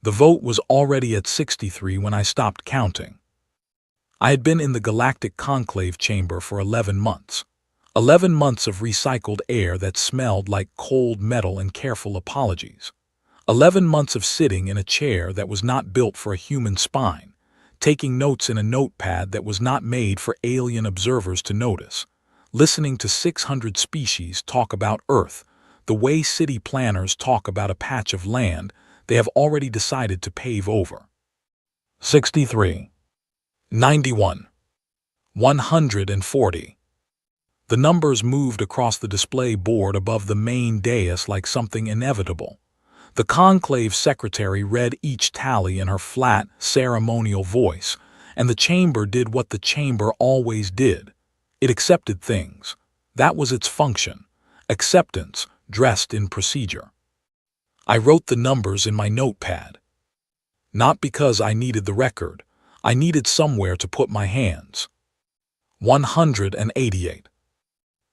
The vote was already at 63 when I stopped counting. I had been in the galactic conclave chamber for 11 months. 11 months of recycled air that smelled like cold metal and careful apologies. 11 months of sitting in a chair that was not built for a human spine, taking notes in a notepad that was not made for alien observers to notice, listening to 600 species talk about Earth, the way city planners talk about a patch of land they have already decided to pave over. 63. 91. 140. The numbers moved across the display board above the main dais like something inevitable. The conclave secretary read each tally in her flat, ceremonial voice, and the chamber did what the chamber always did. It accepted things. That was its function. Acceptance, dressed in procedure. I wrote the numbers in my notepad. Not because I needed the record. I needed somewhere to put my hands. 188.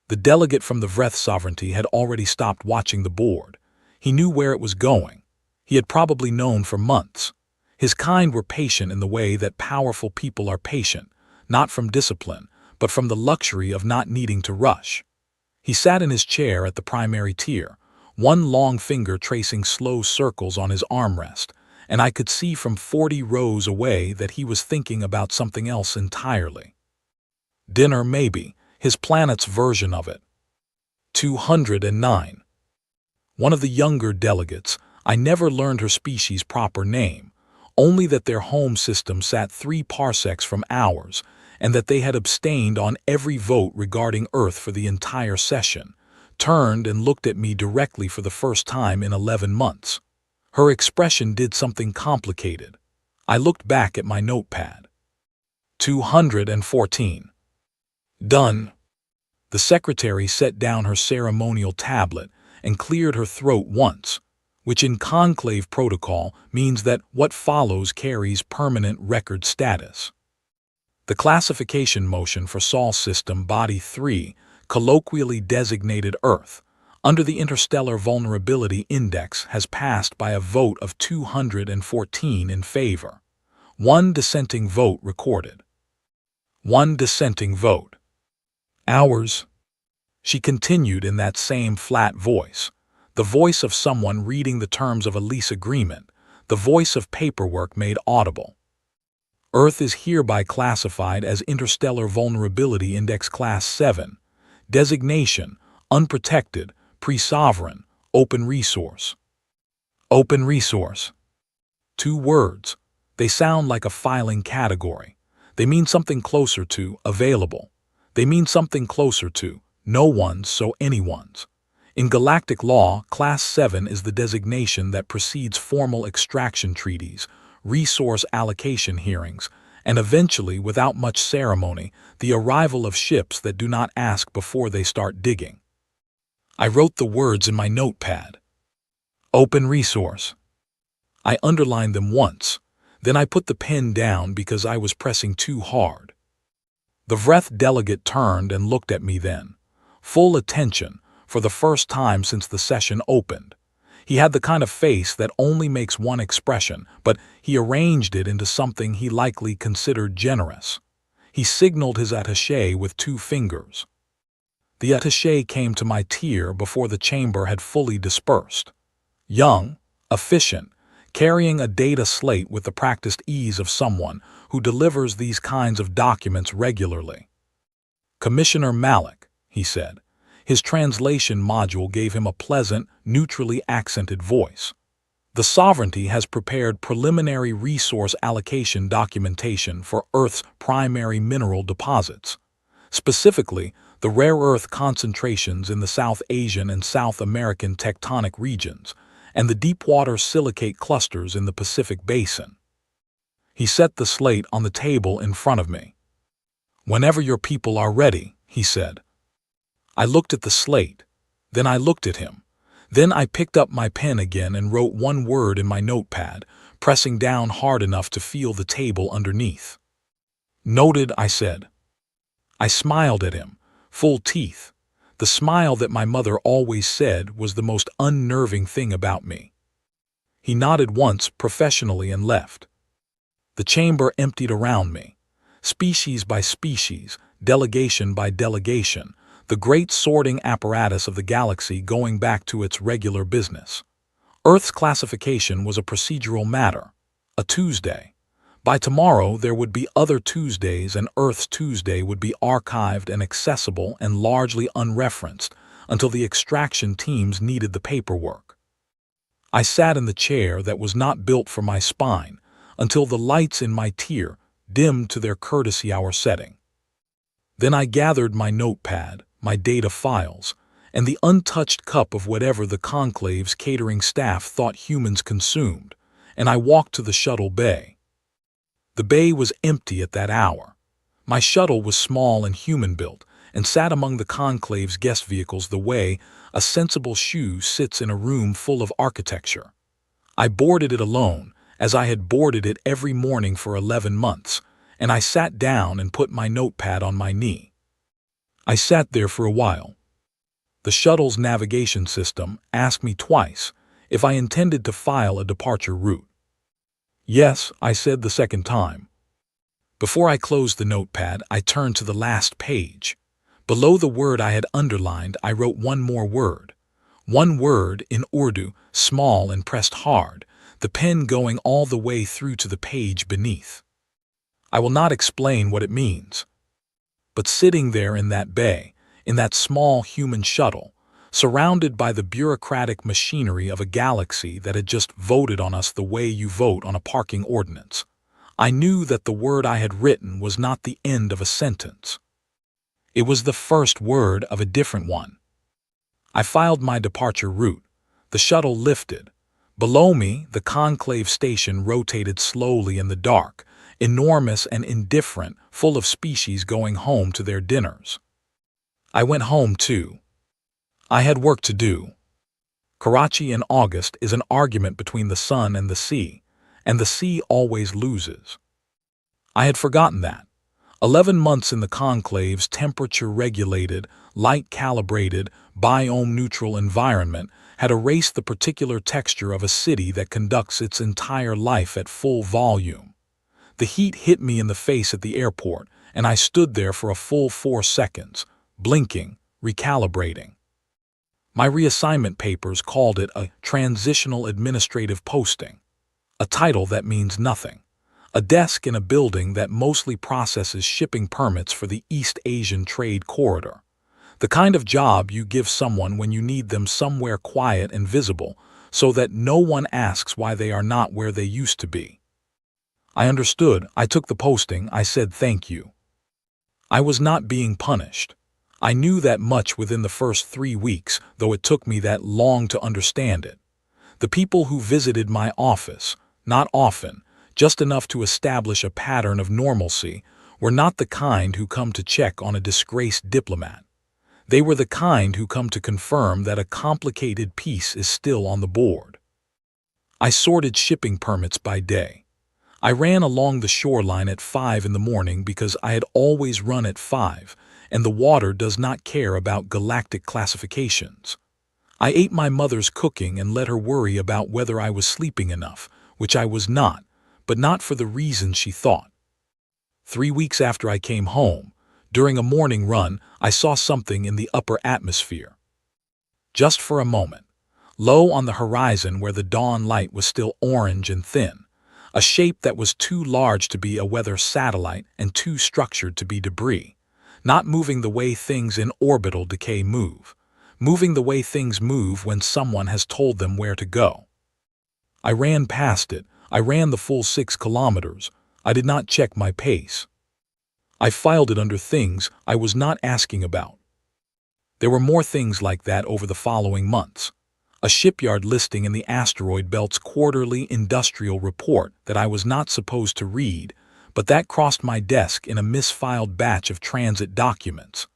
The delegate from the Vreth sovereignty had already stopped watching the board. He knew where it was going. He had probably known for months. His kind were patient in the way that powerful people are patient, not from discipline, but from the luxury of not needing to rush. He sat in his chair at the primary tier, one long finger tracing slow circles on his armrest, and I could see from 40 rows away that he was thinking about something else entirely. Dinner, maybe, his planet's version of it. 209. One of the younger delegates, I never learned her species' proper name, only that their home system sat 3 parsecs from ours, and that they had abstained on every vote regarding Earth for the entire session, turned and looked at me directly for the first time in 11 months. Her expression did something complicated. I looked back at my notepad. 214. Done. The secretary set down her ceremonial tablet and cleared her throat once, which in conclave protocol means that what follows carries permanent record status. The classification motion for Sol System Body 3, colloquially designated Earth, under the Interstellar Vulnerability Index has passed by a vote of 214 in favor. 1 dissenting vote recorded. 1 dissenting vote. Ours. She continued in that same flat voice, the voice of someone reading the terms of a lease agreement, the voice of paperwork made audible. Earth is hereby classified as Interstellar Vulnerability Index Class 7, designation, unprotected, pre-sovereign, open resource. Open resource. 2 words. They sound like a filing category. They mean something closer to available. They mean something closer to no one's so anyone's. In galactic law, Class 7 is the designation that precedes formal extraction treaties, resource allocation hearings, and eventually, without much ceremony, the arrival of ships that do not ask before they start digging. I wrote the words in my notepad. Open resource. I underlined them once, then I put the pen down because I was pressing too hard. The Vreth delegate turned and looked at me then. Full attention, for the first time since the session opened. He had the kind of face that only makes one expression, but he arranged it into something he likely considered generous. He signaled his attaché with 2 fingers. The attaché came to my tier before the chamber had fully dispersed. Young, efficient, carrying a data slate with the practiced ease of someone who delivers these kinds of documents regularly. Commissioner Malik, he said. His translation module gave him a pleasant, neutrally accented voice. The sovereignty has prepared preliminary resource allocation documentation for Earth's primary mineral deposits. Specifically, the rare earth concentrations in the South Asian and South American tectonic regions, and the deepwater silicate clusters in the Pacific Basin. He set the slate on the table in front of me. "Whenever your people are ready," he said. I looked at the slate. Then I looked at him. Then I picked up my pen again and wrote 1 word in my notepad, pressing down hard enough to feel the table underneath. "Noted," I said. I smiled at him, full teeth. The smile that my mother always said was the most unnerving thing about me. He nodded once professionally and left. The chamber emptied around me. Species by species, delegation by delegation, the great sorting apparatus of the galaxy going back to its regular business. Earth's classification was a procedural matter, a Tuesday. By tomorrow, there would be other Tuesdays, and Earth's Tuesday would be archived and accessible and largely unreferenced until the extraction teams needed the paperwork. I sat in the chair that was not built for my spine until the lights in my tier dimmed to their courtesy hour setting. Then I gathered my notepad, my data files, and the untouched cup of whatever the conclave's catering staff thought humans consumed, and I walked to the shuttle bay. The bay was empty at that hour. My shuttle was small and human-built, and sat among the conclave's guest vehicles the way a sensible shoe sits in a room full of architecture. I boarded it alone, as I had boarded it every morning for 11 months, and I sat down and put my notepad on my knee. I sat there for a while. The shuttle's navigation system asked me twice if I intended to file a departure route. Yes, I said the second time. Before I closed the notepad, I turned to the last page. Below the word I had underlined, I wrote one more word. One word in Urdu, small and pressed hard, the pen going all the way through to the page beneath. I will not explain what it means. But sitting there in that bay, in that small human shuttle, surrounded by the bureaucratic machinery of a galaxy that had just voted on us the way you vote on a parking ordinance, I knew that the word I had written was not the end of a sentence. It was the first word of a different one. I filed my departure route. The shuttle lifted. Below me, the conclave station rotated slowly in the dark, enormous and indifferent, full of species going home to their dinners. I went home too. I had work to do. Karachi in August is an argument between the sun and the sea always loses. I had forgotten that. 11 months in the conclave's temperature-regulated, light-calibrated, biome-neutral environment had erased the particular texture of a city that conducts its entire life at full volume. The heat hit me in the face at the airport, and I stood there for a full 4 seconds, blinking, recalibrating. My reassignment papers called it a transitional administrative posting, a title that means nothing, a desk in a building that mostly processes shipping permits for the East Asian trade corridor, the kind of job you give someone when you need them somewhere quiet and visible so that no one asks why they are not where they used to be. I understood. I took the posting. I said thank you. I was not being punished. I knew that much within the first 3 weeks, though it took me that long to understand it. The people who visited my office, not often, just enough to establish a pattern of normalcy, were not the kind who come to check on a disgraced diplomat. They were the kind who come to confirm that a complicated piece is still on the board. I sorted shipping permits by day. I ran along the shoreline at 5 in the morning because I had always run at 5, and the water does not care about galactic classifications. I ate my mother's cooking and let her worry about whether I was sleeping enough, which I was not, but not for the reason she thought. 3 weeks after I came home, during a morning run, I saw something in the upper atmosphere. Just for a moment, low on the horizon where the dawn light was still orange and thin, a shape that was too large to be a weather satellite and too structured to be debris, not moving the way things in orbital decay move, moving the way things move when someone has told them where to go. I ran past it. I ran the full 6 kilometers. I did not check my pace. I filed it under things I was not asking about. There were more things like that over the following months. A shipyard listing in the asteroid belt's quarterly industrial report that I was not supposed to read, but that crossed my desk in a misfiled batch of transit documents.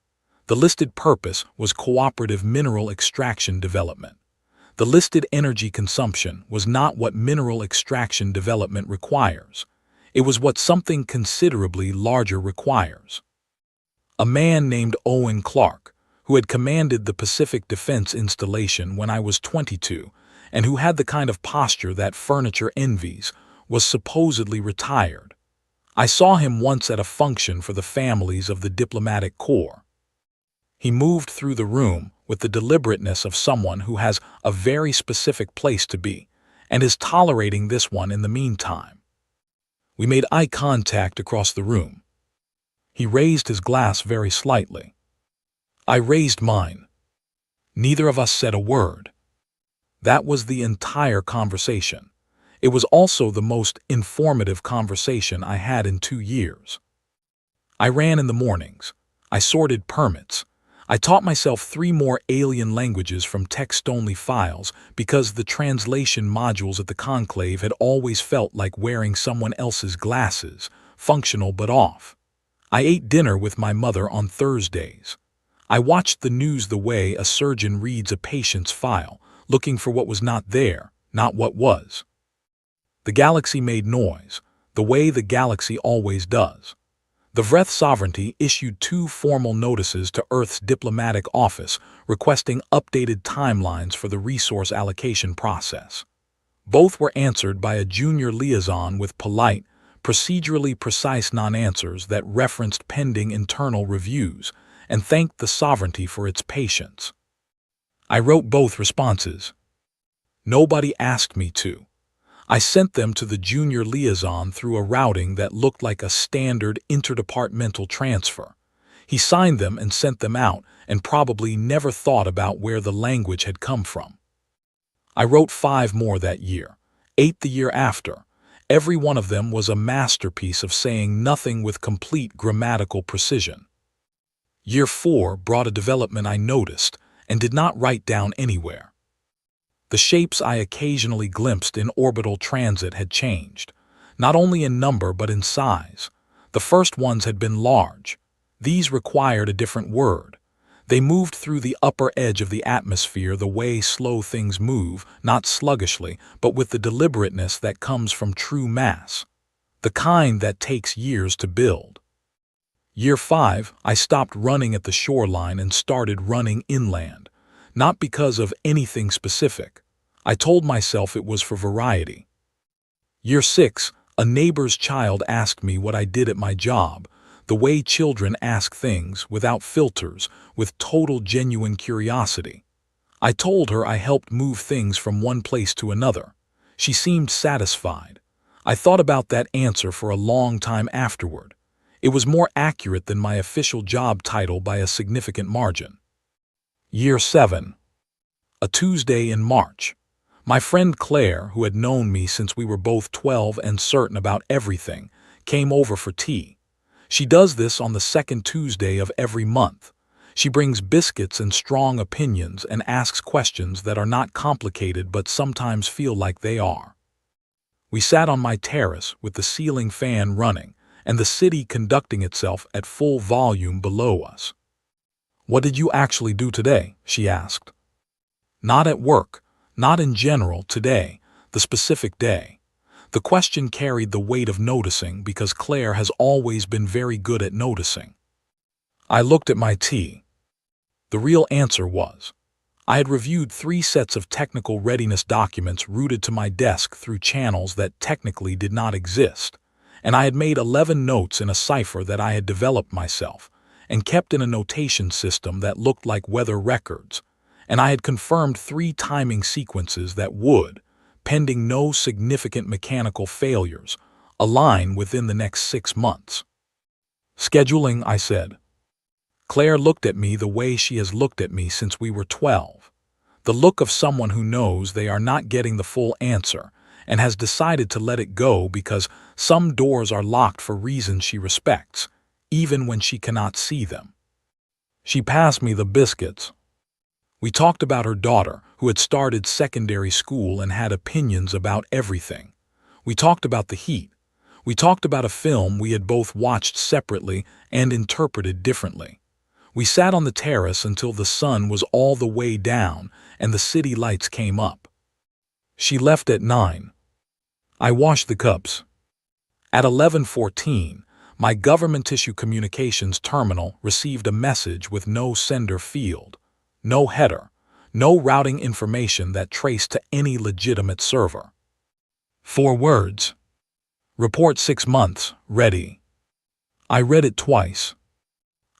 The listed purpose was cooperative mineral extraction development. The listed energy consumption was not what mineral extraction development requires. It was what something considerably larger requires. A man named Owen Clark, who had commanded the Pacific Defense Installation when I was 22, and who had the kind of posture that furniture envies, was supposedly retired. I saw him once at a function for the families of the diplomatic corps. He moved through the room with the deliberateness of someone who has a very specific place to be, and is tolerating this one in the meantime. We made eye contact across the room. He raised his glass very slightly. I raised mine. Neither of us said a word. That was the entire conversation. It was also the most informative conversation I had in 2 years. I ran in the mornings. I sorted permits. I taught myself 3 more alien languages from text-only files because the translation modules at the conclave had always felt like wearing someone else's glasses, functional but off. I ate dinner with my mother on Thursdays. I watched the news the way a surgeon reads a patient's file, looking for what was not there, not what was. The galaxy made noise, the way the galaxy always does. The Vreth Sovereignty issued 2 formal notices to Earth's diplomatic office requesting updated timelines for the resource allocation process. Both were answered by a junior liaison with polite, procedurally precise non-answers that referenced pending internal reviews and thanked the Sovereignty for its patience. I wrote both responses. Nobody asked me to. I sent them to the junior liaison through a routing that looked like a standard interdepartmental transfer. He signed them and sent them out and probably never thought about where the language had come from. I wrote 5 more that year, 8 the year after. Every one of them was a masterpiece of saying nothing with complete grammatical precision. Year 4 brought a development I noticed and did not write down anywhere. The shapes I occasionally glimpsed in orbital transit had changed, not only in number but in size. The first ones had been large. These required a different word. They moved through the upper edge of the atmosphere the way slow things move, not sluggishly, but with the deliberateness that comes from true mass, the kind that takes years to build. Year 5, I stopped running at the shoreline and started running inland. Not because of anything specific. I told myself it was for variety. Year 6, a neighbor's child asked me what I did at my job, the way children ask things, without filters, with total genuine curiosity. I told her I helped move things from one place to another. She seemed satisfied. I thought about that answer for a long time afterward. It was more accurate than my official job title by a significant margin. Year 7. A Tuesday in March. My friend Claire, who had known me since we were both 12 and certain about everything, came over for tea. She does this on the 2nd Tuesday of every month. She brings biscuits and strong opinions and asks questions that are not complicated but sometimes feel like they are. We sat on my terrace with the ceiling fan running and the city conducting itself at full volume below us. "What did you actually do today?" she asked. Not at work, not in general, today, the specific day. The question carried the weight of noticing because Claire has always been very good at noticing. I looked at my tea. The real answer was, I had reviewed 3 sets of technical readiness documents routed to my desk through channels that technically did not exist, and I had made 11 notes in a cipher that I had developed myself, and kept in a notation system that looked like weather records, and I had confirmed 3 timing sequences that would, pending no significant mechanical failures, align within the next 6 months. "Scheduling," I said. Claire looked at me the way she has looked at me since we were 12. The look of someone who knows they are not getting the full answer and has decided to let it go because some doors are locked for reasons she respects, even when she cannot see them. She passed me the biscuits. We talked about her daughter, who had started secondary school and had opinions about everything. We talked about the heat. We talked about a film we had both watched separately and interpreted differently. We sat on the terrace until the sun was all the way down and the city lights came up. She left at 9. I washed the cups. At 11:14, my government tissue communications terminal received a message with no sender field, no header, No routing information that traced to any legitimate server. 4 words. Report 6 months, ready. I read it twice.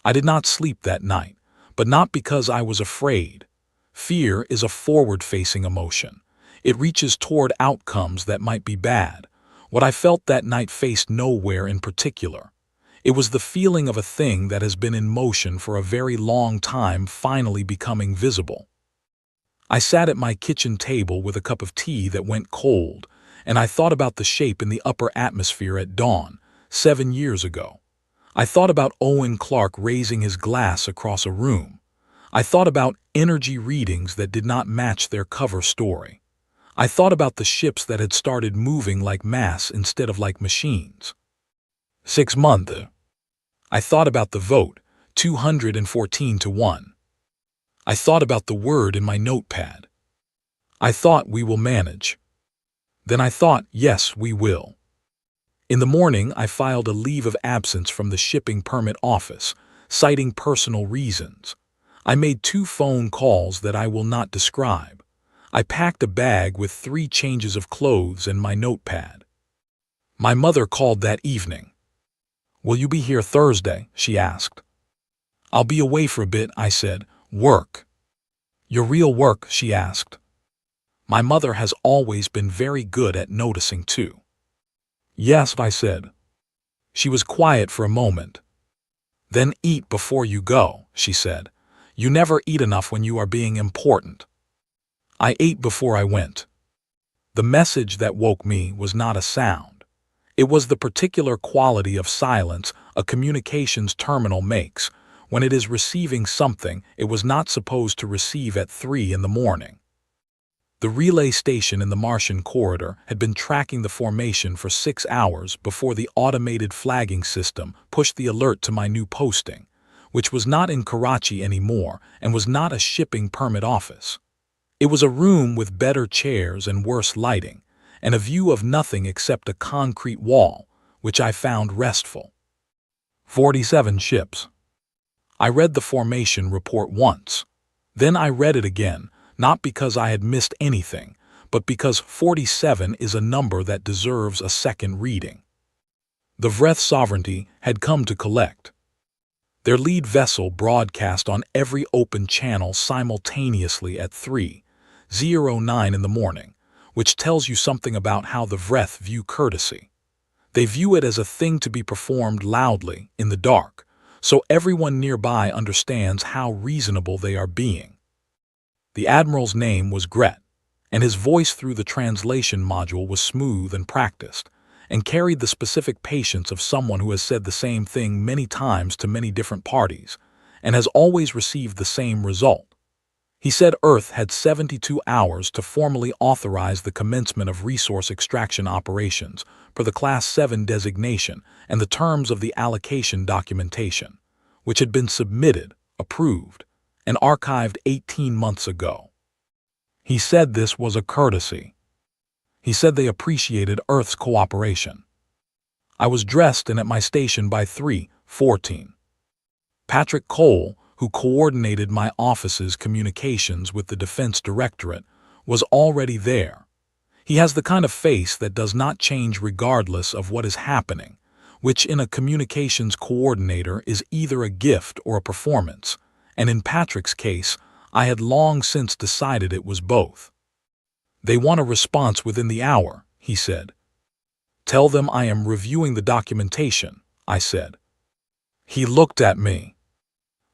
I did not sleep that night, but not because I was afraid. Fear is a forward-facing emotion. It reaches toward outcomes that might be bad. What I felt that night faced nowhere in particular. It was the feeling of a thing that has been in motion for a very long time finally becoming visible. I sat at my kitchen table with a cup of tea that went cold, and I thought about the shape in the upper atmosphere at dawn, 7 years ago. I thought about Owen Clark raising his glass across a room. I thought about energy readings that did not match their cover story. I thought about the ships that had started moving like mass instead of like machines. 6 months. I thought about the vote, 214 to 1. I thought about the word in my notepad. I thought we will manage. Then I thought, yes, we will. In the morning, I filed a leave of absence from the shipping permit office, citing personal reasons. I made 2 phone calls that I will not describe. I packed a bag with 3 changes of clothes and my notepad. My mother called that evening. "Will you be here Thursday?" she asked. "I'll be away for a bit," I said. "Work." "Your real work?" she asked. My mother has always been very good at noticing too. "Yes," I said. She was quiet for a moment. "Then eat before you go," she said. "You never eat enough when you are being important." I ate before I went. The message that woke me was not a sound. It was the particular quality of silence a communications terminal makes when it is receiving something it was not supposed to receive at 3 in the morning. The relay station in the Martian corridor had been tracking the formation for 6 hours before the automated flagging system pushed the alert to my new posting, which was not in Karachi anymore and was not a shipping permit office. It was a room with better chairs and worse lighting, and a view of nothing except a concrete wall, which I found restful. 47 ships. I read the formation report once. Then I read it again, not because I had missed anything, but because 47 is a number that deserves a second reading. The Vreth Sovereignty had come to collect. Their lead vessel broadcast on every open channel simultaneously at 3:09 in the morning, which tells you something about how the Vreth view courtesy. They view it as a thing to be performed loudly, in the dark, so everyone nearby understands how reasonable they are being. The Admiral's name was Gret, and his voice through the translation module was smooth and practiced, and carried the specific patience of someone who has said the same thing many times to many different parties, and has always received the same result. He said Earth had 72 hours to formally authorize the commencement of resource extraction operations per the Class 7 designation and the terms of the allocation documentation, which had been submitted, approved, and archived 18 months ago. He said this was a courtesy. He said they appreciated Earth's cooperation. I was dressed and at my station by 3:14. Patrick Cole, who coordinated my office's communications with the Defense Directorate, was already there. He has the kind of face that does not change regardless of what is happening, which in a communications coordinator is either a gift or a performance, and in Patrick's case, I had long since decided it was both. "They want a response within the hour," he said. "Tell them I am reviewing the documentation," I said. He looked at me.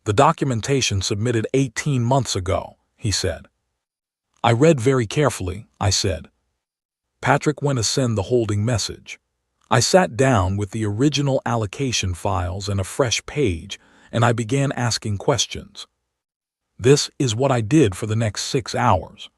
"The documentation submitted 18 months ago," he said. I read very carefully, I said. Patrick went to send the holding message. I sat down with the original allocation files and a fresh page, and I began asking questions. This is what I did for the next 6 hours.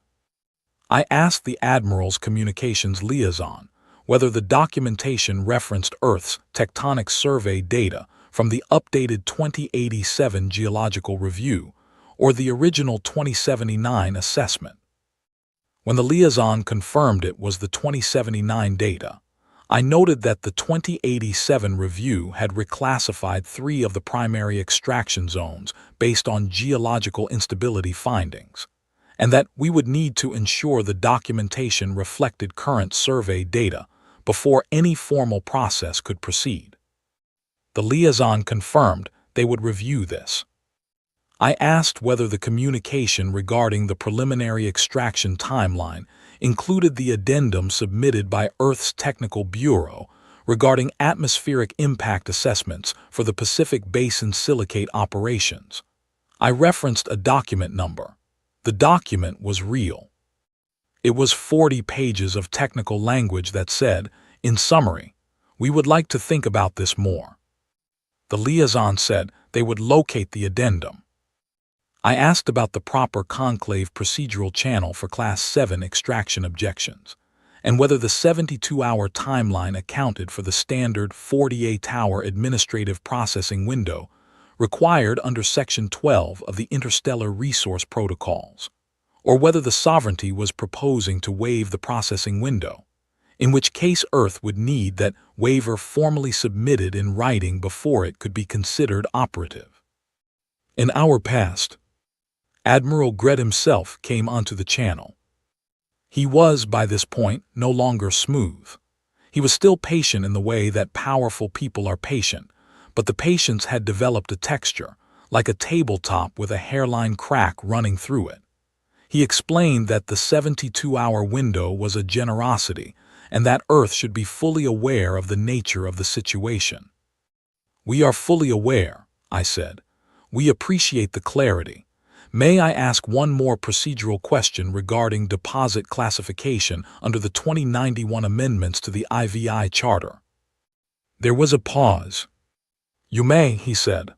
I asked the Admiral's communications liaison whether the documentation referenced Earth's tectonic survey data from the updated 2087 Geological Review or the original 2079 assessment. When the liaison confirmed it was the 2079 data, I noted that the 2087 review had reclassified 3 of the primary extraction zones based on geological instability findings, and that we would need to ensure the documentation reflected current survey data before any formal process could proceed. The liaison confirmed they would review this. I asked whether the communication regarding the preliminary extraction timeline included the addendum submitted by Earth's Technical Bureau regarding atmospheric impact assessments for the Pacific Basin silicate operations. I referenced a document number. The document was real. It was 40 pages of technical language that said, in summary, "We would like to think about this more." The liaison said they would locate the addendum. I asked about the proper conclave procedural channel for Class 7 extraction objections, and whether the 72-hour timeline accounted for the standard 48-hour administrative processing window required under Section 12 of the Interstellar Resource Protocols, or whether the sovereignty was proposing to waive the processing window, in which case Earth would need that waiver formally submitted in writing before it could be considered operative. An hour passed. Admiral Gret himself came onto the channel. He was, by this point, no longer smooth. He was still patient in the way that powerful people are patient, but the patience had developed a texture, like a tabletop with a hairline crack running through it. He explained that the 72-hour window was a generosity, and that Earth should be fully aware of the nature of the situation. "We are fully aware," I said. "We appreciate the clarity. May I ask one more procedural question regarding deposit classification under the 2091 amendments to the IVI Charter?" There was a pause. "You may," he said.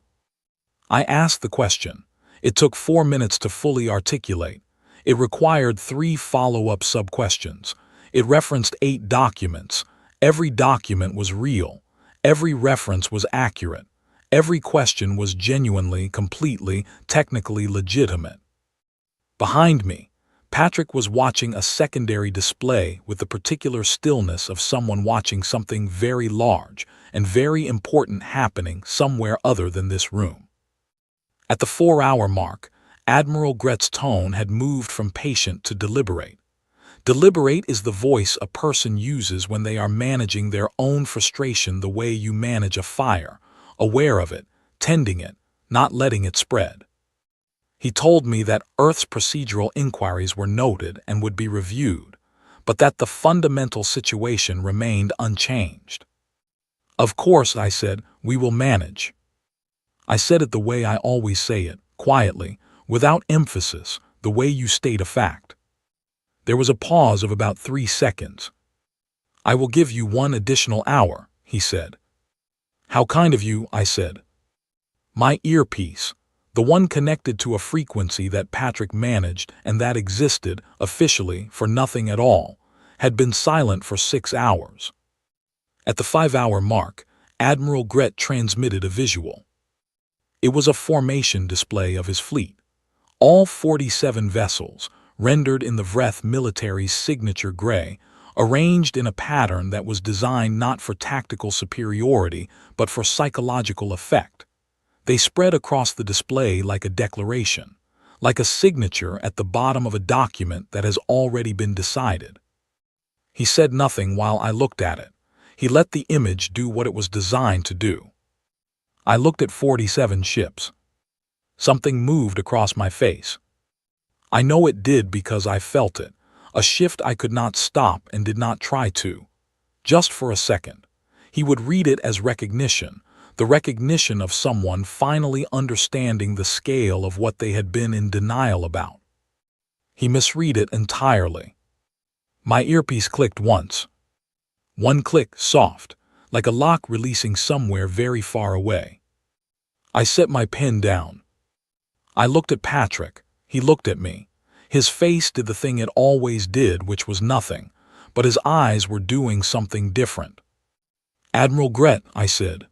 I asked the question. It took 4 minutes to fully articulate. It required 3 follow-up sub-questions. It referenced 8 documents. Every document was real. Every reference was accurate. Every question was genuinely, completely, technically legitimate. Behind me, Patrick was watching a secondary display with the particular stillness of someone watching something very large and very important happening somewhere other than this room. At the 4-hour mark, Admiral Gret's tone had moved from patient to deliberate. Deliberate is the voice a person uses when they are managing their own frustration the way you manage a fire, aware of it, tending it, not letting it spread. He told me that Earth's procedural inquiries were noted and would be reviewed, but that the fundamental situation remained unchanged. "Of course," I said, "we will manage." I said it the way I always say it, quietly, without emphasis, the way you state a fact. There was a pause of about 3 seconds. "I will give you 1 additional hour," he said. "How kind of you," I said. My earpiece, the one connected to a frequency that Patrick managed and that existed, officially, for nothing at all, had been silent for 6 hours. At the 5-hour mark, Admiral Gret transmitted a visual. It was a formation display of his fleet. All 47 vessels, rendered in the Vreth military's signature gray, arranged in a pattern that was designed not for tactical superiority but for psychological effect. They spread across the display like a declaration, like a signature at the bottom of a document that has already been decided. He said nothing while I looked at it. He let the image do what it was designed to do. I looked at 47 ships. Something moved across my face. I know it did because I felt it, a shift I could not stop and did not try to. Just for a second. He would read it as recognition, the recognition of someone finally understanding the scale of what they had been in denial about. He misread it entirely. My earpiece clicked once. One click, soft, like a lock releasing somewhere very far away. I set my pen down. I looked at Patrick. He looked at me. His face did the thing it always did, which was nothing, but his eyes were doing something different. "Admiral Gret," I said.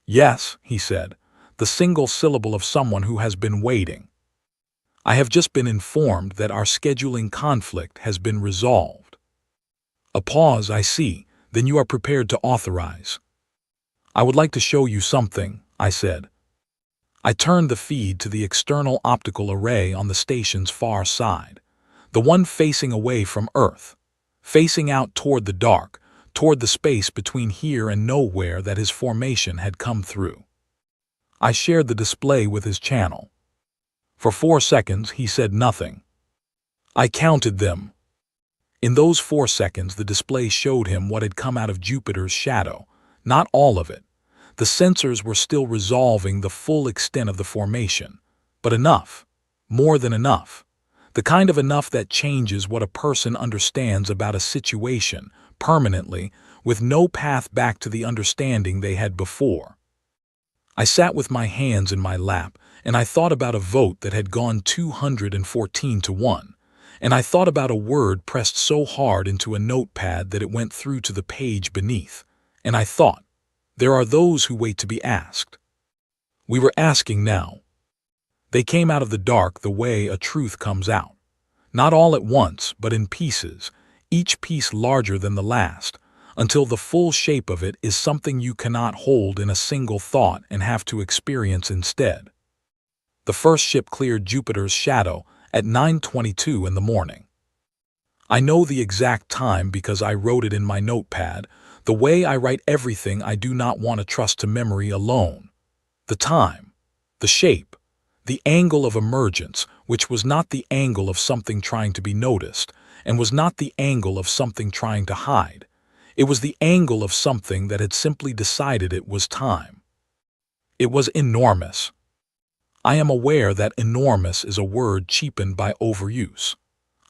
"Yes," he said, the single syllable of someone who has been waiting. "I have just been informed that our scheduling conflict has been resolved." A pause, "I see. Then you are prepared to authorize." "I would like to show you something," I said. I turned the feed to the external optical array on the station's far side, the one facing away from Earth, facing out toward the dark, toward the space between here and nowhere that his formation had come through. I shared the display with his channel. For 4 seconds, he said nothing. I counted them. In those 4 seconds, the display showed him what had come out of Jupiter's shadow, not all of it. The sensors were still resolving the full extent of the formation, but enough, more than enough, the kind of enough that changes what a person understands about a situation permanently, with no path back to the understanding they had before. I sat with my hands in my lap, and I thought about a vote that had gone 214 to 1, and I thought about a word pressed so hard into a notepad that it went through to the page beneath, and I thought, there are those who wait to be asked. We were asking now. They came out of the dark the way a truth comes out. Not all at once, but in pieces, each piece larger than the last, until the full shape of it is something you cannot hold in a single thought and have to experience instead. The first ship cleared Jupiter's shadow at 9:22 in the morning. I know the exact time because I wrote it in my notepad, the way I write everything I do not want to trust to memory alone. The time, the shape, the angle of emergence, which was not the angle of something trying to be noticed, and was not the angle of something trying to hide. It was the angle of something that had simply decided it was time. It was enormous. I am aware that enormous is a word cheapened by overuse.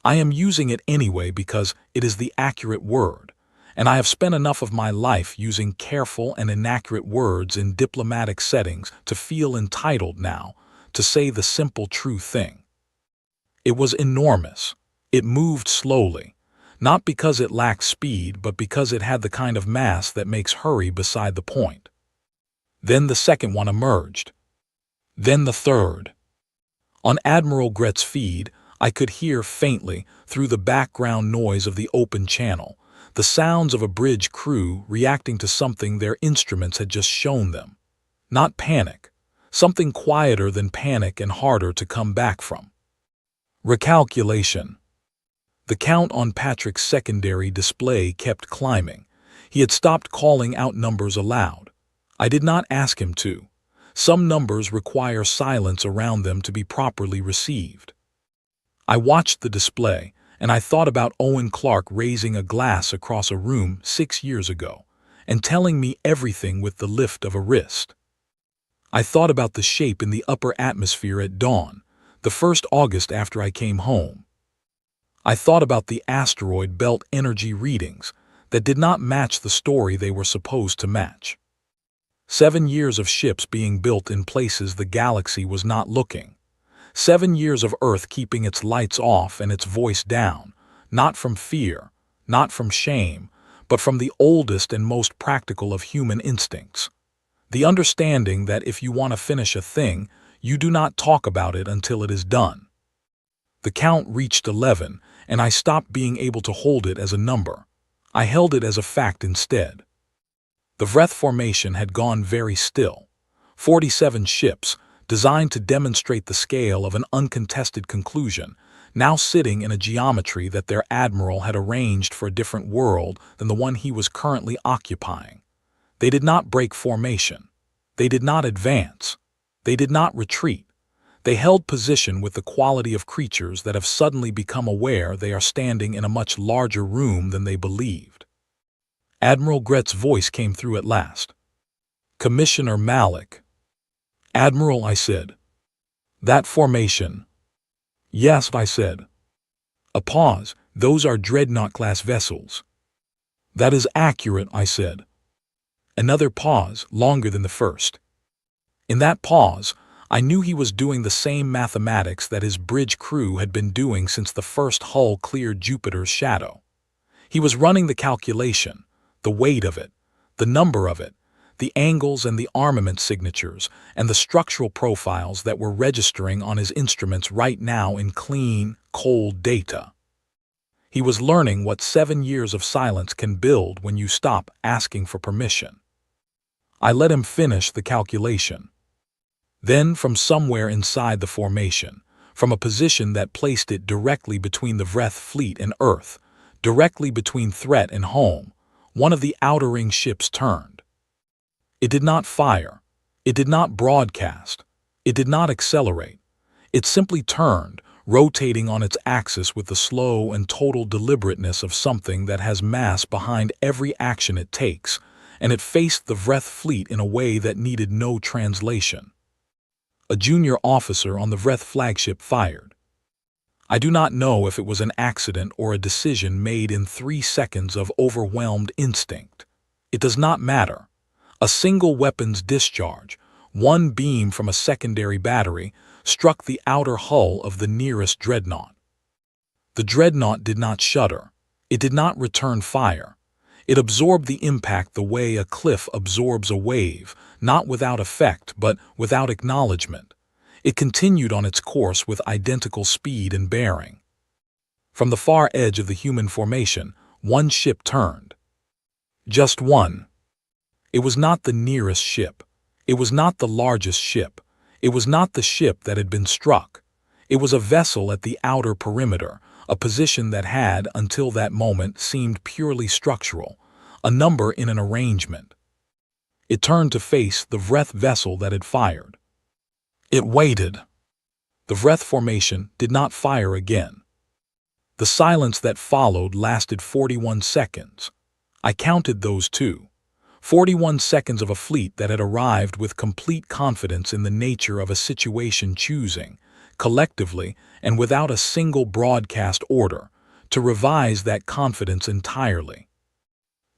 I am using it anyway because it is the accurate word, and I have spent enough of my life using careful and inaccurate words in diplomatic settings to feel entitled now to say the simple true thing. It was enormous. It moved slowly, not because it lacked speed, but because it had the kind of mass that makes hurry beside the point. Then the second one emerged. Then the third. On Admiral Gret's feed, I could hear faintly, through the background noise of the open channel, the sounds of a bridge crew reacting to something their instruments had just shown them. Not panic, something quieter than panic and harder to come back from. Recalculation. The count on Patrick's secondary display kept climbing. He had stopped calling out numbers aloud. I did not ask him to. Some numbers require silence around them to be properly received. I watched the display, and I thought about Owen Clark raising a glass across a room 6 years ago and telling me everything with the lift of a wrist. I thought about the shape in the upper atmosphere at dawn, the first August after I came home. I thought about the asteroid belt energy readings that did not match the story they were supposed to match. 7 years of ships being built in places the galaxy was not looking. 7 years of Earth keeping its lights off and its voice down, not from fear, not from shame, but from the oldest and most practical of human instincts. The understanding that if you want to finish a thing, you do not talk about it until it is done. The count reached 11, and I stopped being able to hold it as a number. I held it as a fact instead. The Vreth formation had gone very still. 47 ships, designed to demonstrate the scale of an uncontested conclusion, now sitting in a geometry that their admiral had arranged for a different world than the one he was currently occupying. They did not break formation. They did not advance. They did not retreat. They held position with the quality of creatures that have suddenly become aware they are standing in a much larger room than they believed. Admiral Gret's voice came through at last. "Commissioner Malik." "Admiral," I said. "That formation." "Yes," I said. A pause. "Those are Dreadnought-class vessels." "That is accurate," I said. Another pause, longer than the first. In that pause, I knew he was doing the same mathematics that his bridge crew had been doing since the first hull cleared Jupiter's shadow. He was running the calculation, the weight of it, the number of it, the angles and the armament signatures, and the structural profiles that were registering on his instruments right now in clean, cold data. He was learning what 7 years of silence can build when you stop asking for permission. I let him finish the calculation. Then, from somewhere inside the formation, from a position that placed it directly between the Vreth fleet and Earth, directly between threat and home, one of the outer ring ships turned. It did not fire. It did not broadcast. It did not accelerate. It simply turned, rotating on its axis with the slow and total deliberateness of something that has mass behind every action it takes, and it faced the Vreth fleet in a way that needed no translation. A junior officer on the Vreth flagship fired. I do not know if it was an accident or a decision made in 3 seconds of overwhelmed instinct. It does not matter. A single weapon's discharge, one beam from a secondary battery, struck the outer hull of the nearest dreadnought. The dreadnought did not shudder. It did not return fire. It absorbed the impact the way a cliff absorbs a wave, not without effect, but without acknowledgement. It continued on its course with identical speed and bearing. From the far edge of the human formation, one ship turned. Just one. It was not the nearest ship. It was not the largest ship. It was not the ship that had been struck. It was a vessel at the outer perimeter, a position that had, until that moment, seemed purely structural, a number in an arrangement. It turned to face the Vreth vessel that had fired. It waited. The Vreth formation did not fire again. The silence that followed lasted 41 seconds. I counted those too. 41 seconds of a fleet that had arrived with complete confidence in the nature of a situation, choosing, collectively and without a single broadcast order, to revise that confidence entirely.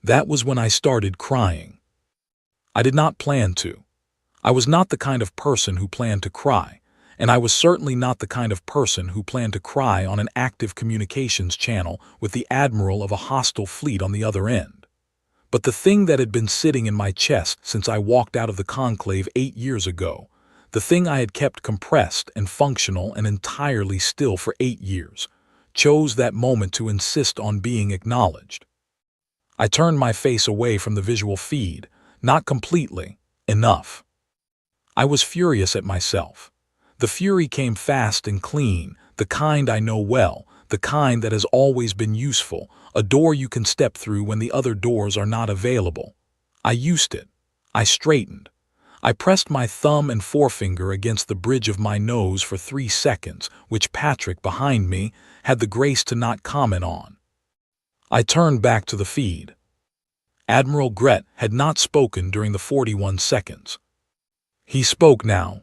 That was when I started crying. I did not plan to. I was not the kind of person who planned to cry, and I was certainly not the kind of person who planned to cry on an active communications channel with the admiral of a hostile fleet on the other end. But the thing that had been sitting in my chest since I walked out of the conclave 8 years ago, the thing I had kept compressed and functional and entirely still for 8 years, chose that moment to insist on being acknowledged. I turned my face away from the visual feed, not completely, enough. I was furious at myself. The fury came fast and clean, the kind I know well, the kind that has always been useful, a door you can step through when the other doors are not available. I used it. I straightened. I pressed my thumb and forefinger against the bridge of my nose for 3 seconds, which Patrick, behind me, had the grace to not comment on. I turned back to the feed. Admiral Gret had not spoken during the 41 seconds. He spoke now.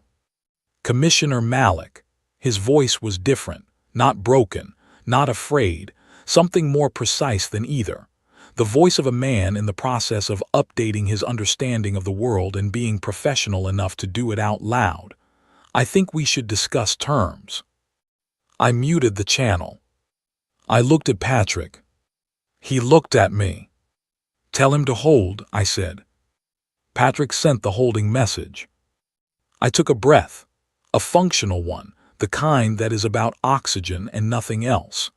Commissioner Malik. His voice was different, not broken, not afraid, something more precise than either. The voice of a man in the process of updating his understanding of the world and being professional enough to do it out loud. I think we should discuss terms. I muted the channel. I looked at Patrick. He looked at me. Tell him to hold, I said. Patrick sent the holding message. I took a breath, a functional one, the kind that is about oxygen and nothing else.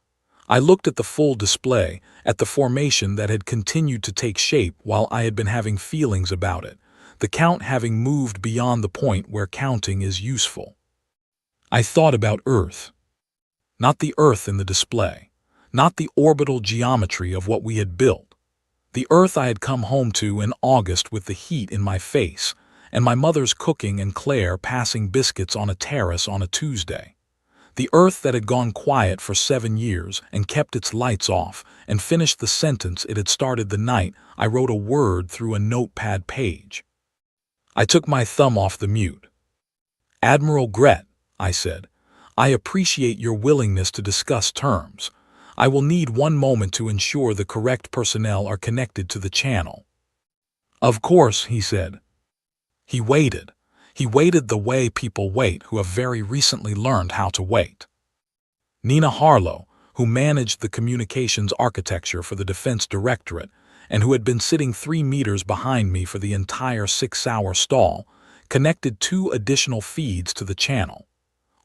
I looked at the full display, at the formation that had continued to take shape while I had been having feelings about it, the count having moved beyond the point where counting is useful. I thought about Earth. Not the Earth in the display, not the orbital geometry of what we had built. The Earth I had come home to in August with the heat in my face, and my mother's cooking and Claire passing biscuits on a terrace on a Tuesday. The Earth that had gone quiet for 7 years and kept its lights off and finished the sentence it had started the night I wrote a word through a notepad page. I took my thumb off the mute. Admiral Gret, I said, I appreciate your willingness to discuss terms. I will need 1 moment to ensure the correct personnel are connected to the channel. Of course, he said. He waited. He waited the way people wait who have very recently learned how to wait. Nina Harlow, who managed the communications architecture for the Defense Directorate and who had been sitting 3 meters behind me for the entire 6-hour stall, connected 2 additional feeds to the channel.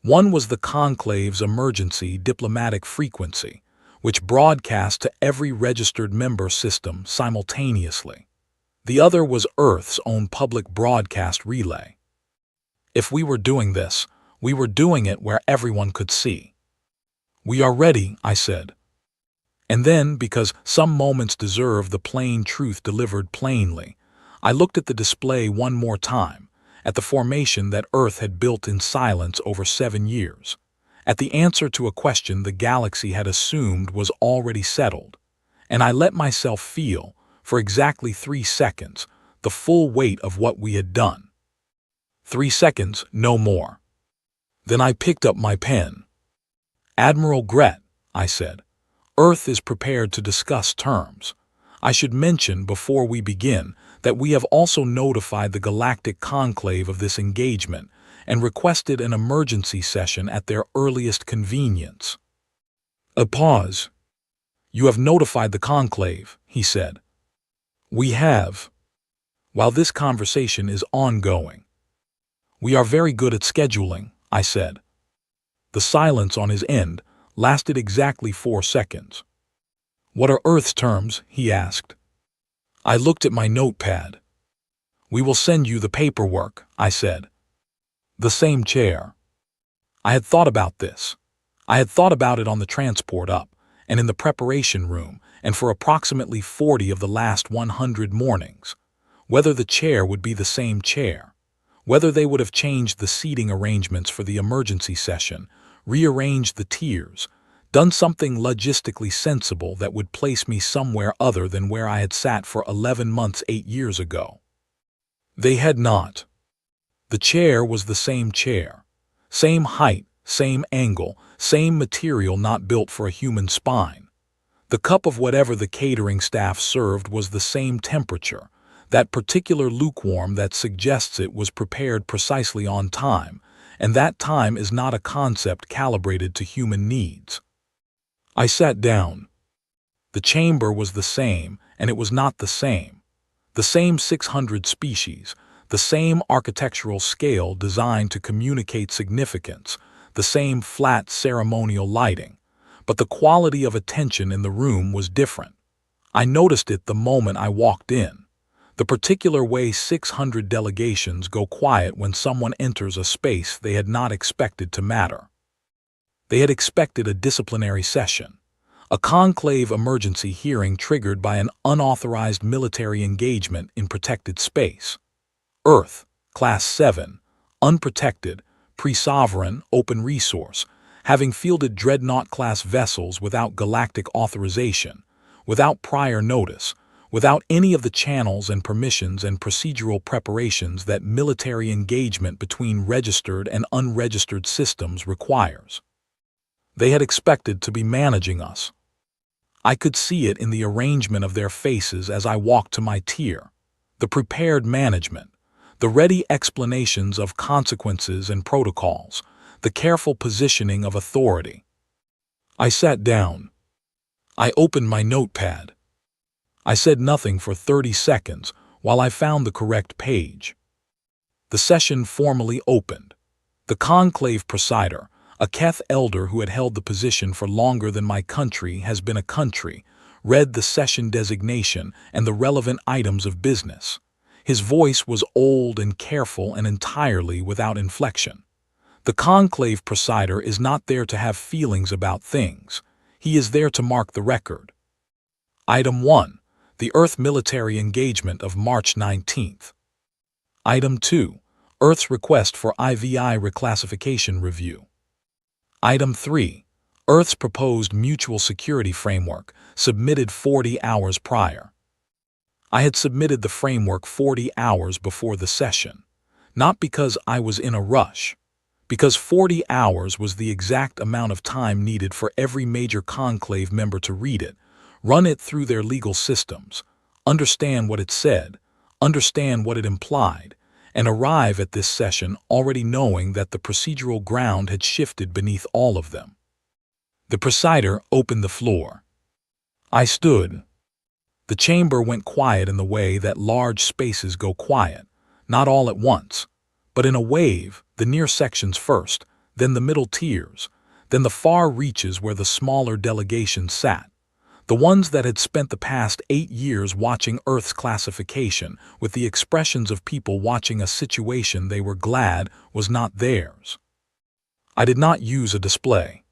One was the Conclave's emergency diplomatic frequency, which broadcast to every registered member system simultaneously. The other was Earth's own public broadcast relay. If we were doing this, we were doing it where everyone could see. "We are ready," I said. And then, because some moments deserve the plain truth delivered plainly, I looked at the display one more time, at the formation that Earth had built in silence over 7 years, at the answer to a question the galaxy had assumed was already settled, and I let myself feel, for exactly 3 seconds, the full weight of what we had done. 3 seconds, no more. Then I picked up my pen. "Admiral Gret," I said, "Earth is prepared to discuss terms. I should mention before we begin that we have also notified the Galactic Conclave of this engagement and requested an emergency session at their earliest convenience." A pause. "You have notified the Conclave," he said. "We have. While this conversation is ongoing. We are very good at scheduling," I said. The silence on his end lasted exactly 4 seconds. "What are Earth's terms?" he asked. I looked at my notepad. "We will send you the paperwork," I said. The same chair. I had thought about this. I had thought about it on the transport up, and in the preparation room, and for approximately 40 of the last 100 mornings. Whether the chair would be the same chair. Whether they would have changed the seating arrangements for the emergency session, rearranged the tiers, done something logistically sensible that would place me somewhere other than where I had sat for 11 months 8 years ago. They had not. The chair was the same chair. Same height, same angle, same material not built for a human spine. The cup of whatever the catering staff served was the same temperature, that particular lukewarm that suggests it was prepared precisely on time, and that time is not a concept calibrated to human needs. I sat down. The chamber was the same, and it was not the same. The same 600 species, the same architectural scale designed to communicate significance, the same flat ceremonial lighting, but the quality of attention in the room was different. I noticed it the moment I walked in. The particular way 600 delegations go quiet when someone enters a space they had not expected to matter. They had expected a disciplinary session, a conclave emergency hearing triggered by an unauthorized military engagement in protected space. Earth, Class 7, unprotected, pre-sovereign, open resource, having fielded Dreadnought-class vessels without galactic authorization, without prior notice, without any of the channels and permissions and procedural preparations that military engagement between registered and unregistered systems requires. They had expected to be managing us. I could see it in the arrangement of their faces as I walked to my tier, the prepared management, the ready explanations of consequences and protocols, the careful positioning of authority. I sat down. I opened my notepad. I said nothing for 30 seconds while I found the correct page. The session formally opened. The conclave presider, a Keth elder who had held the position for longer than my country has been a country, read the session designation and the relevant items of business. His voice was old and careful and entirely without inflection. The conclave presider is not there to have feelings about things. He is there to mark the record. Item 1. The Earth military engagement of March 19th. Item 2. Earth's request for IVI reclassification review. Item 3. Earth's proposed mutual security framework, submitted 40 hours prior. I had submitted the framework 40 hours before the session, not because I was in a rush, because 40 hours was the exact amount of time needed for every major conclave member to read it, run it through their legal systems, understand what it said, understand what it implied, and arrive at this session already knowing that the procedural ground had shifted beneath all of them. The presider opened the floor. I stood. The chamber went quiet in the way that large spaces go quiet, not all at once, but in a wave, the near sections first, then the middle tiers, then the far reaches where the smaller delegations sat. The ones that had spent the past 8 years watching Earth's classification with the expressions of people watching a situation they were glad was not theirs. I did not use a display.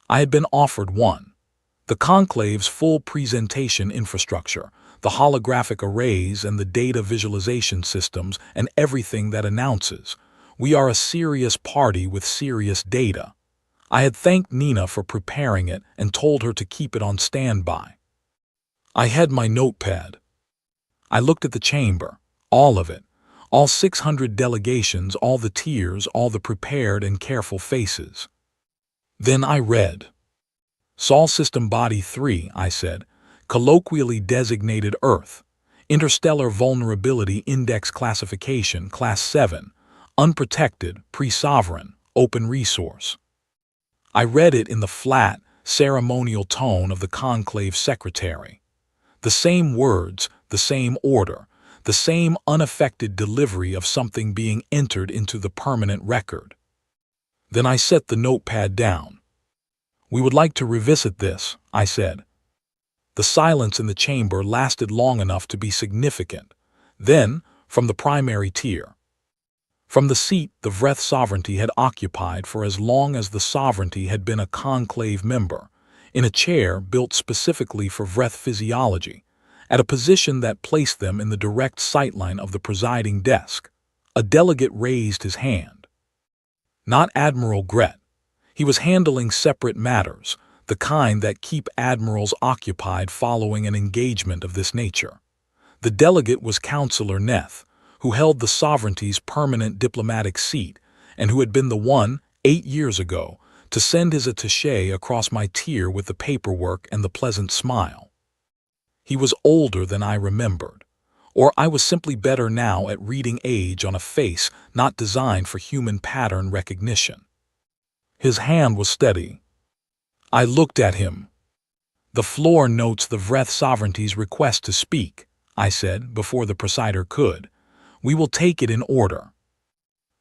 I had been offered one. The conclave's full presentation infrastructure, the holographic arrays and the data visualization systems and everything that announces, "We are a serious party with serious data." I had thanked Nina for preparing it and told her to keep it on standby. I had my notepad. I looked at the chamber, all of it, all 600 delegations, all the tiers, all the prepared and careful faces. Then I read. Sol System Body 3, I said, colloquially designated Earth, Interstellar Vulnerability Index Classification Class 7, Unprotected, Pre-Sovereign, Open Resource. I read it in the flat, ceremonial tone of the conclave secretary. The same words, the same order, the same unaffected delivery of something being entered into the permanent record. Then I set the notepad down. "We would like to revisit this," I said. The silence in the chamber lasted long enough to be significant. Then, from the primary tier. From the seat the Vreth sovereignty had occupied for as long as the sovereignty had been a conclave member, in a chair built specifically for Vreth physiology, at a position that placed them in the direct sightline of the presiding desk, a delegate raised his hand. Not Admiral Gret. He was handling separate matters, the kind that keep admirals occupied following an engagement of this nature. The delegate was Counselor Neth, who held the sovereignty's permanent diplomatic seat and who had been the one, 8 years ago, to send his attaché across my tier with the paperwork and the pleasant smile. He was older than I remembered, or I was simply better now at reading age on a face not designed for human pattern recognition. His hand was steady. I looked at him. "The floor notes the Vreth sovereignty's request to speak," I said before the presider could. "We will take it in order."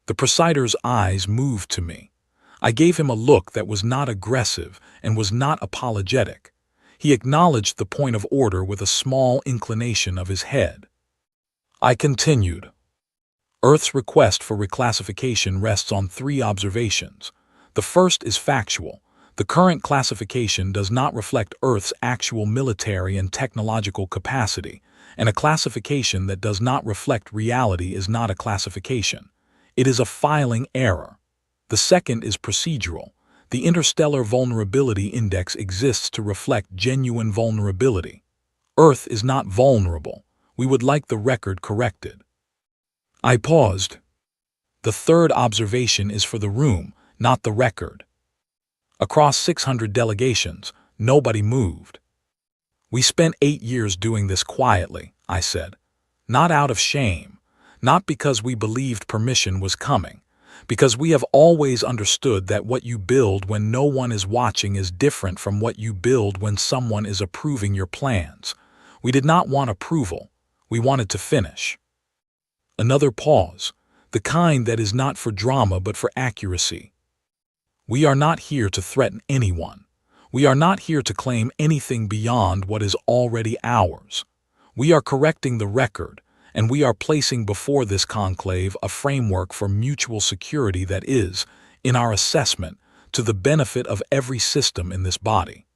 The presider's eyes moved to me. I gave him a look that was not aggressive and was not apologetic. He acknowledged the point of order with a small inclination of his head. I continued. "Earth's request for reclassification rests on 3 observations. The first is factual. The current classification does not reflect Earth's actual military and technological capacity, and a classification that does not reflect reality is not a classification. It is a filing error. The second is procedural. The Interstellar Vulnerability Index exists to reflect genuine vulnerability. Earth is not vulnerable. We would like the record corrected." I paused. "The third observation is for the room, not the record." Across 600 delegations, nobody moved. "We spent 8 years doing this quietly," I said. "Not out of shame, not because we believed permission was coming, because we have always understood that what you build when no one is watching is different from what you build when someone is approving your plans. We did not want approval, we wanted to finish." Another pause, the kind that is not for drama but for accuracy. "We are not here to threaten anyone. We are not here to claim anything beyond what is already ours. We are correcting the record, and we are placing before this conclave a framework for mutual security that is, in our assessment, to the benefit of every system in this body."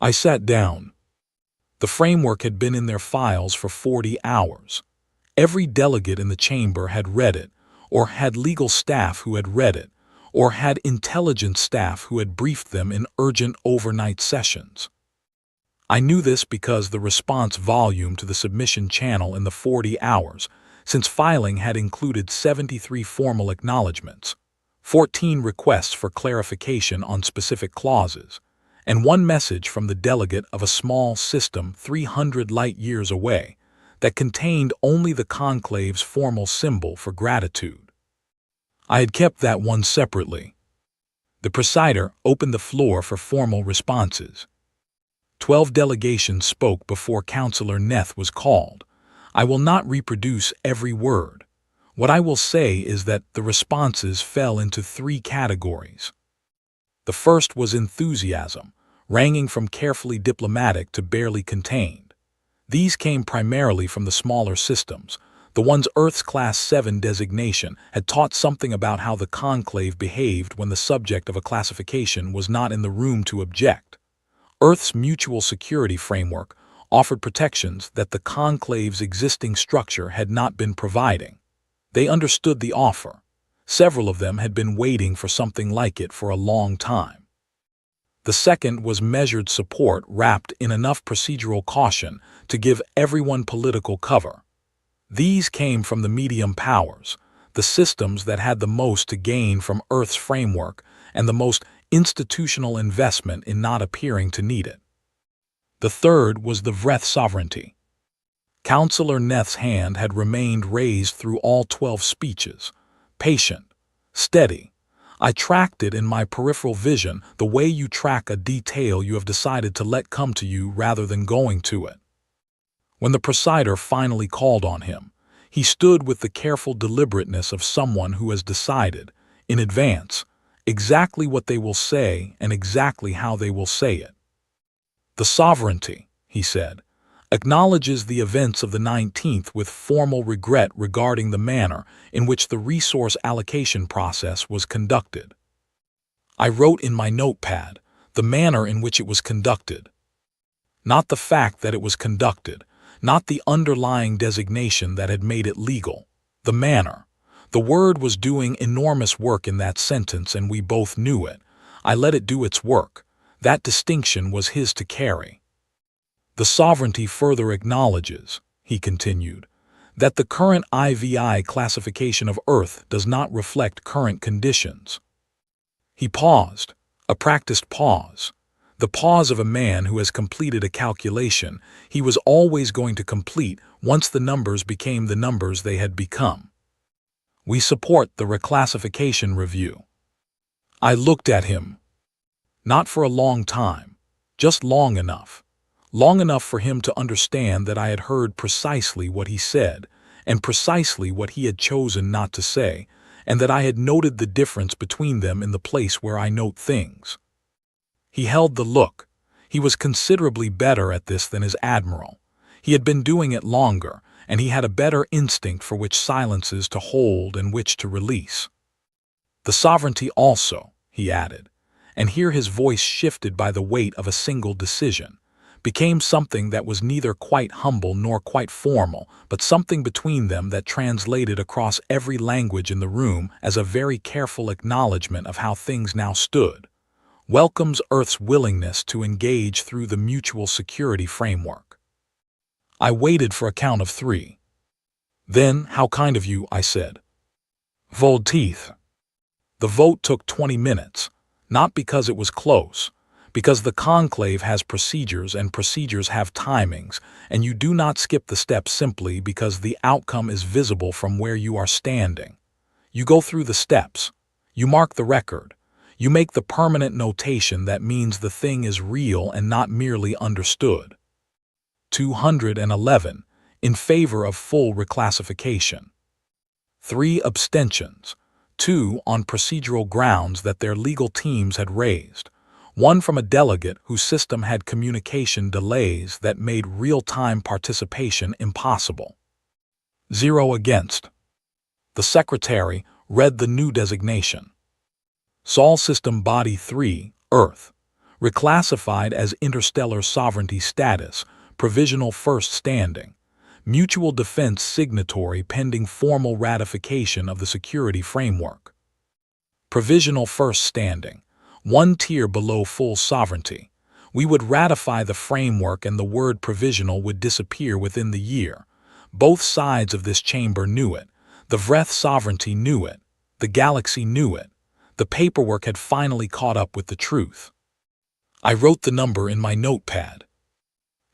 I sat down. The framework had been in their files for 40 hours. Every delegate in the chamber had read it, or had legal staff who had read it, or had intelligence staff who had briefed them in urgent overnight sessions. I knew this because the response volume to the submission channel in the 40 hours, since filing had included 73 formal acknowledgments, 14 requests for clarification on specific clauses, and 1 message from the delegate of a small system 300 light-years away that contained only the conclave's formal symbol for gratitude. I had kept that one separately. The presider opened the floor for formal responses. 12 delegations spoke before Counselor Neth was called. I will not reproduce every word. What I will say is that the responses fell into 3 categories. The first was enthusiasm, ranging from carefully diplomatic to barely contained. These came primarily from the smaller systems. The one's Earth's Class 7 designation had taught something about how the Conclave behaved when the subject of a classification was not in the room to object. Earth's mutual security framework offered protections that the Conclave's existing structure had not been providing. They understood the offer. Several of them had been waiting for something like it for a long time. The second was measured support wrapped in enough procedural caution to give everyone political cover. These came from the medium powers, the systems that had the most to gain from Earth's framework and the most institutional investment in not appearing to need it. The third was the Vreth sovereignty. Counselor Neth's hand had remained raised through all 12 speeches, patient, steady. I tracked it in my peripheral vision the way you track a detail you have decided to let come to you rather than going to it. When the presider finally called on him, he stood with the careful deliberateness of someone who has decided, in advance, exactly what they will say and exactly how they will say it. The sovereignty, he said, acknowledges the events of the 19th with formal regret regarding the manner in which the resource allocation process was conducted. I wrote in my notepad the manner in which it was conducted. Not the fact that it was conducted, not the underlying designation that had made it legal. The manner. The word was doing enormous work in that sentence and we both knew it. I let it do its work. That distinction was his to carry. The sovereignty further acknowledges, he continued, that the current IVI classification of Earth does not reflect current conditions. He paused, a practiced pause. The pause of a man who has completed a calculation he was always going to complete once the numbers became the numbers they had become. We support the reclassification review. I looked at him. Not for a long time, just long enough for him to understand that I had heard precisely what he said and precisely what he had chosen not to say, and that I had noted the difference between them in the place where I note things. He held the look. He was considerably better at this than his admiral. He had been doing it longer, and he had a better instinct for which silences to hold and which to release. The sovereignty also, he added, and here his voice shifted by the weight of a single decision, became something that was neither quite humble nor quite formal, but something between them that translated across every language in the room as a very careful acknowledgement of how things now stood. Welcomes Earth's willingness to engage through the mutual security framework. I waited for a count of 3. Then, how kind of you, I said. Vold teeth. The vote took 20 minutes, not because it was close, because the conclave has procedures and procedures have timings, and you do not skip the steps simply because the outcome is visible from where you are standing. You go through the steps. You mark the record. You make the permanent notation that means the thing is real and not merely understood. 211, in favor of full reclassification. 3 abstentions, 2 on procedural grounds that their legal teams had raised, 1 from a delegate whose system had communication delays that made real-time participation impossible. 0 against. The secretary read the new designation. Sol System Body 3, Earth, reclassified as Interstellar Sovereignty Status, Provisional First Standing, Mutual Defense Signatory pending formal ratification of the Security Framework. Provisional First Standing, 1 tier below full sovereignty. We would ratify the framework and the word provisional would disappear within the year. Both sides of this chamber knew it. The Vreth sovereignty knew it. The galaxy knew it. The paperwork had finally caught up with the truth. I wrote the number in my notepad.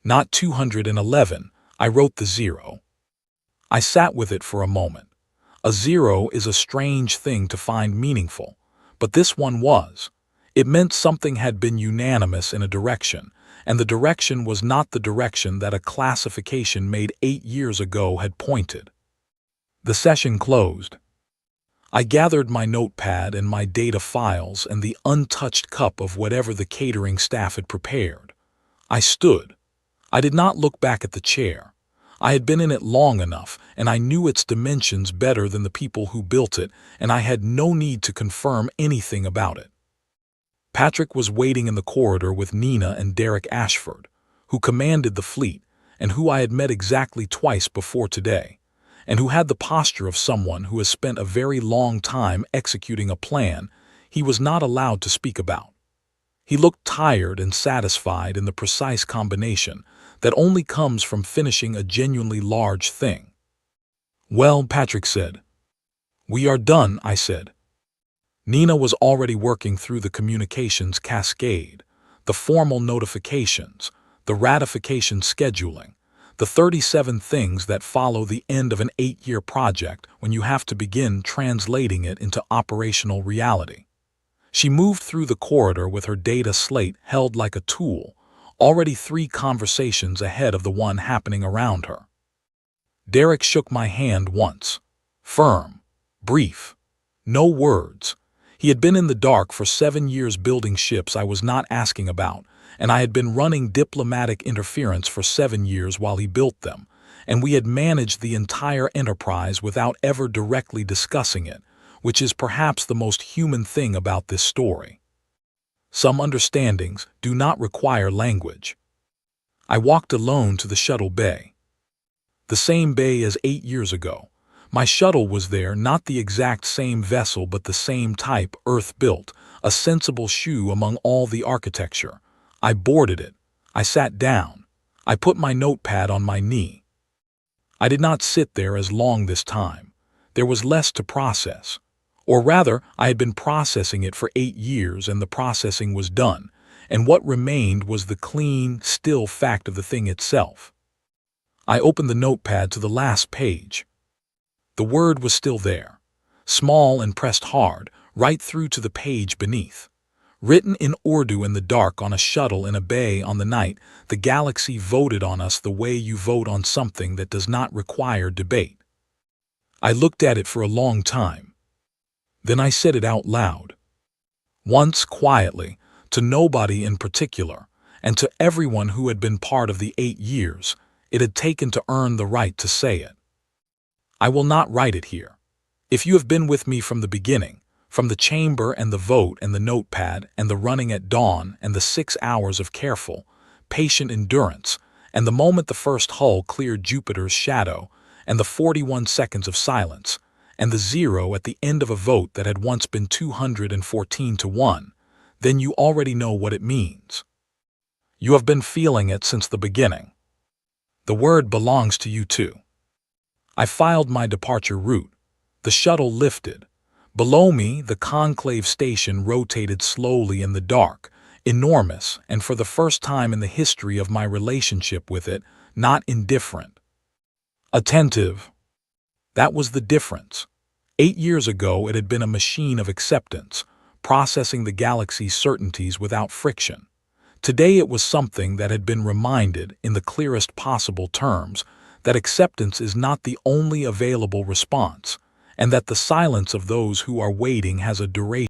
Not 211, I wrote the 0. I sat with it for a moment. A 0 is a strange thing to find meaningful, but this one was. It meant something had been unanimous in a direction, and the direction was not the direction that a classification made 8 years ago had pointed. The session closed. I gathered my notepad and my data files and the untouched cup of whatever the catering staff had prepared. I stood. I did not look back at the chair. I had been in it long enough, and I knew its dimensions better than the people who built it, and I had no need to confirm anything about it. Patrick was waiting in the corridor with Nina and Derek Ashford, who commanded the fleet, and who I had met exactly twice before today, and who had the posture of someone who has spent a very long time executing a plan he was not allowed to speak about. He looked tired and satisfied in the precise combination that only comes from finishing a genuinely large thing. "Well," Patrick said. "We are done," I said. Nina was already working through the communications cascade, the formal notifications, the ratification scheduling, the 37 things that follow the end of an 8-year project when you have to begin translating it into operational reality. She moved through the corridor with her data slate held like a tool, already 3 conversations ahead of the one happening around her. Derek shook my hand once. Firm, brief, no words. He had been in the dark for 7 years building ships I was not asking about, and I had been running diplomatic interference for 7 years while he built them, and we had managed the entire enterprise without ever directly discussing it, which is perhaps the most human thing about this story. Some understandings do not require language. I walked alone to the shuttle bay. The same bay as 8 years ago. My shuttle was there, not the exact same vessel but the same type, Earth-built, a sensible shoe among all the architecture. I boarded it. I sat down. I put my notepad on my knee. I did not sit there as long this time. There was less to process. Or rather, I had been processing it for 8 years and the processing was done, and what remained was the clean, still fact of the thing itself. I opened the notepad to the last page. The word was still there, small and pressed hard, right through to the page beneath. Written in Urdu in the dark on a shuttle in a bay on the night, the galaxy voted on us the way you vote on something that does not require debate. I looked at it for a long time. Then I said it out loud. Once, quietly, to nobody in particular, and to everyone who had been part of the 8 years it had taken to earn the right to say it. I will not write it here. If you have been with me from the beginning, from the chamber and the vote and the notepad and the running at dawn and the 6 hours of careful, patient endurance, and the moment the first hull cleared Jupiter's shadow, and the 41 seconds of silence, and the 0 at the end of a vote that had once been 214 to 1, then you already know what it means. You have been feeling it since the beginning. The word belongs to you too. I filed my departure route. The shuttle lifted. Below me, the conclave station rotated slowly in the dark, enormous, and for the first time in the history of my relationship with it, not indifferent. Attentive. That was the difference. 8 years ago, it had been a machine of acceptance, processing the galaxy's certainties without friction. Today it was something that had been reminded, in the clearest possible terms, that acceptance is not the only available response, and that the silence of those who are waiting has a duration.